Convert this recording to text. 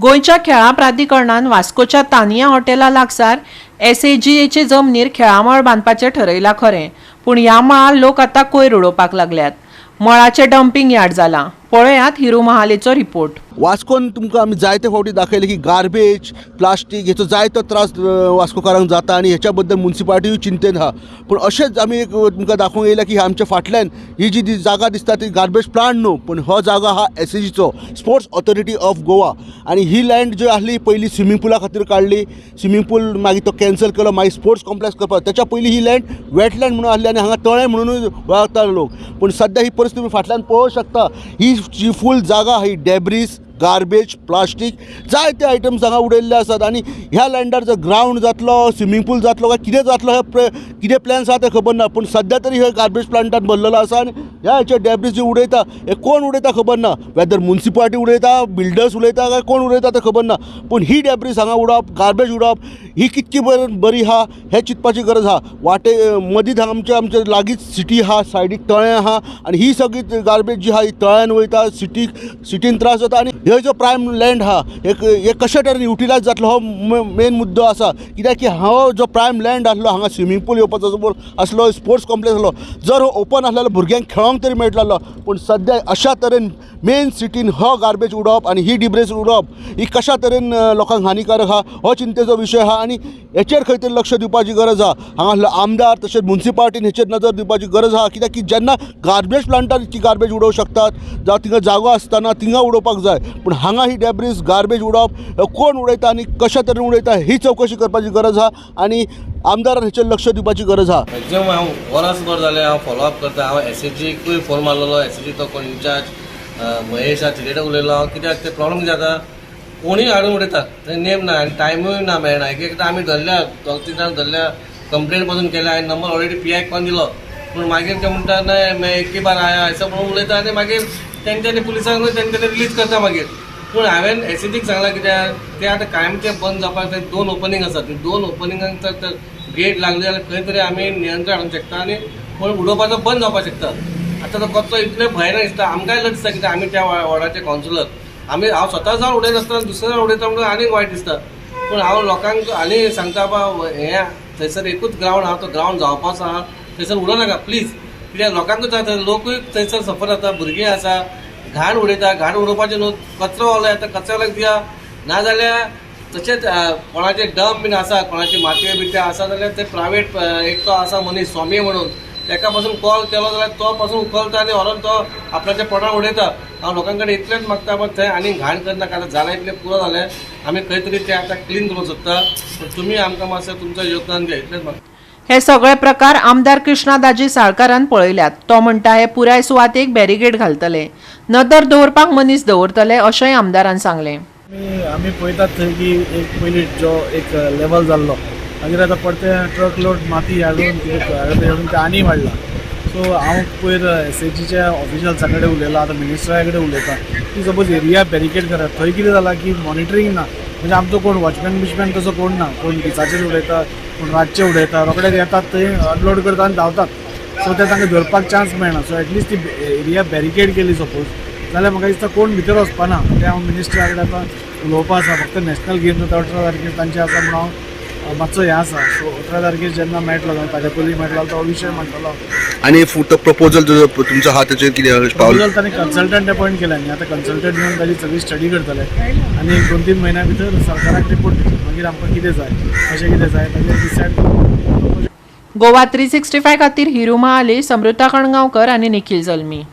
गोयच्या खेळा प्राधिकरणान वास्कोच्या तानिया हॉटेला लागसार SAGAचे जमनीर खेळामळ बांदपाचें ठरयलां खरें, पूण ह्या मळार लोक आतां कोयर उडोवपाक लागल्यात. मळाचें डंपिंग यार्ड जालां. पळयात हिरू महालेचो रिपोर्ट. वास्कोन तुमकां आमी जायते फावटी दाखयले की गार्बेज प्लास्टीक हेचो जायतो त्रास वास्कोकारांक जाता आनी हेच्या बद्दल मुन्सिपालिटीय चिंतेन आहा. पूण अशेंच आमी एक तुमकां दाखोवंक येयला की आमच्या फाटल्यान ही जी जागा दिसता ती गार्बेज प्लांट न्हू, पूण हो जागा हा SAGचो स्पोर्ट्स ऑथॉरिटी ऑफ गोवा. आनी ही लँड जी आसली पयलीं स्विमींग पूला खातीर काडली. स्विमींग पूल मागीर तो कॅन्सल केलो, मागीर स्पोर्ट्स कॉम्प्लेक्स करपाक. तेच्या पयलीं ही लँड वेटलँड म्हणून आसली आनी हांगा तळें म्हणूनय वळखता लोक. पूण सद्या ही परिस्थिती तुमी फाटल्यान पळोवंक शकता. ही जी फूल जागा ही डेब्रीज, गार्बेज, प्लास्टीक जायते आयटम्स हांगा उडयल्ले आसात. आनी ह्या लँडार जर ग्रावंड जातलो, स्विमींग पूल जातलो काय कितें जातलो हे कितें प्लॅन्स आहा ते खबर ना. पूण सद्या तरी हे गार्बेज प्लांटान भरलेलो आसा आनी ह्या हेचे डेब्रीज जे उडयता हे कोण उडयता खबर ना. वेदर मुन्सिपालिटी उडयता, बिल्डर्स उडयता काय कोण उडयता ते खबर ना. पूण ही डेब्रीज हांगा उडप, गार्बेज उडप ही कितकी बरी आहा हें चिंतपाची गरज आहा. वाटे मदींच आमचे लागींच सिटी आहा, सायडीक तळें आहा आनी ही सगळी गार्बेज जी आहा ही तळ्यान वयता, सिटीन त्रास जाता. आनी ह्यो जो प्रायम लँड आहा एक कशे तरेन युटिलायज जातलो हो मेन मुद्दो आसा. कित्याक की हो जो प्रायम लँड आसलो हांगा स्विमींग पूल येवपाचो आसलो, स्पोर्ट्स कॉम्प्लेक्स आसलो, जर हो ओपन आसलो भुरग्यांक खेळोंक तरी मेळटलो. पूण सद्या अशा तरेन मेन सिटीन हो गार्बेज उडोवप आनी ही डिब्रेज उडोवप ही कशा तरेन लोकांक हानिकारक आहा हो चिंतेचो विशय आहा. आनी हेचेर खंय तरी लक्ष दिवपाची गरज आहा. हांगा आमदार तशेंच मुन्सिपालिटीन हेचेर नजर दिवपाची गरज आहा. कित्याक की जेन्ना गार्बेज प्लांटार इतकी गार्बेज उडोवंक शकतात जावं थिंगा जागो आसतना थिंगा उडोवपाक जाय. पूण हांगा ही डेब्रीज गार्बेज उडोवप कोण उडयता आनी कशा तरेन उडयता ही चवकशी करपाची गरज आहा. आनी आमदारान हेचेर लक्ष दिवपाची गरज आहा. मॅक्झिमम हांव वरासभर जालें हांव फॉलोअप करता. हांव SAGकूय फोन मारलेलो. SAG तो कोण इन्चार्ज महेश तिकेट उलयलो हांव. कित्याक ते प्रॉब्लम कितें जाता, कोणीय हाडून उडयतात, थंय नेम ना आनी टायमूय ना मेळना. एक एकदां आमी धरल्या, 2-3 जाण धरल्या, कंप्लेन पासून केल्या, हांवें नंबर ऑलरेडी PIक पण दिलो. पूण मागीर ते म्हणटा नाही मैं एक ही बार आया असं म्हणून उलयता आनी मागीर तेंच्यांनी पुलिसांक तेंच्यांनी रिलीज करता मागीर. पूण हांवें SAGक सांगलां कित्याक ते आतां कायमचे बंद जावपाक ते 2 ओपनिंग आसात. 2 ओपनिंगांक तर गेट लागली जाल्यार खंय तरी आमी नियंत्रण हाडूंक शकता आनी कोण उडोवपाचो बंद जावपाक शकता. आतां तो कचरो इतले भयानक दिसता. आमकांय लज दिसता कित्याक आमी त्या वॉर्डाचे कावन्सिलर, हांव स्वता जावन उडयत आसतना दुसरे जाण उडयता म्हणून आनीक वायट दिसता. पूण हांव लोकांक आनी सांगता हें थंयसर एकूच ग्रावंड आहा, तो ग्रावंड जावपाचो आहा, थंयसर उडोनाका प्लीज. कित्याक लोकांकूच जाता, लोकूय थंयसर सफर जाता, भुरगीं आसा, घाण उडयता. घाण उडोवपाचें न्हू, कचरो वालो येता कचऱ्याक दिया. नाजाल्यार तशेंच कोणाचे डंप बीन आसा, कोणाची मातये बिट्टे आसा जाल्यार ते प्रायवेट एक तो आसा मनीस स्वामी म्हणून, तेका पासून कॉल केलो जाल्यार तो पासून उखलता आनी व्हरोन तो आपल्याच्या पोटार उडयता. हांव लोकां कडेन इतलेंच मागता पण थंय आनी घाण करनाका. आतां जालें इतलें पुरो जालें, आमी खंय तरी तें आतां क्लीन करूंक सोदता. पूण तुमी आमकां मातशें तुमचें योगदान दिया, इतलेंच मागता. हे सगळे प्रकार आमदार कृष्णादाजी साळकारान पळयल्यात. तो म्हणटा हे पुराय सुवातेक बॅरिगेड घालतले, नदर दवरपाक मनीस दवरतले अशेंय आमदारान सांगलें. आमी पळयतात थंय की एक पयलीं जो एक लेवल जाल्लो, मागीर आतां परते ट्रक लोड माती हाडून ते आनी वाडला. सो हांव पयर SAGच्या ऑफिशल्सां कडेन उलयलां, आतां मिनिस्टरा कडेन उलयतां की सपोज एरिया बॅरिकेड करात. थंय कितें जालां की मॉनिटरींग ना. म्हणजे आमचो कोण वॉचमॅन तसो कोण ना. कोण दिसाचेर उडयता, कोण रातचे उडयता, रोखडेच येतात थंय अनलोड करता आनी धांवतात. सो ते तांकां धरपाक चान्स मेळना. सो एटलिस्ट ती एरिया बॅरिकेड केली सपोज जाल्यार म्हाका दिसता कोण भितर वचपाना. ते हांव मिनिस्टरा कडेन आतां उलोवपा आसा. फक्त नॅशनल गेम्स जाता 18 तारखेर तांचे आसा म्हणून हांव मातसो हें आसा. सो 18 तारखेर जेन्ना मेळटलो जावं ताज्या पयलीं मेळटलो तो विशय म्हणटलो. आनी तो प्रपोजल जो तुमचो आहा तेचेर कितें प्रपोजल तांणी कन्सल्टंट अपॉयंट केला न्ही. आतां कन्सल्टंट येवन ताजी सगळी स्टडी करतले आनी 2-3 म्हयन्या भितर सरकाराक रिपोर्ट दितले. मागीर आमकां कितें जाय, कशें कितें जाय ताजेर डिसायड करतले. गोवा 365 खातीर हिरू महाले, समृता कणगांवकर आनी निखील जल्मी.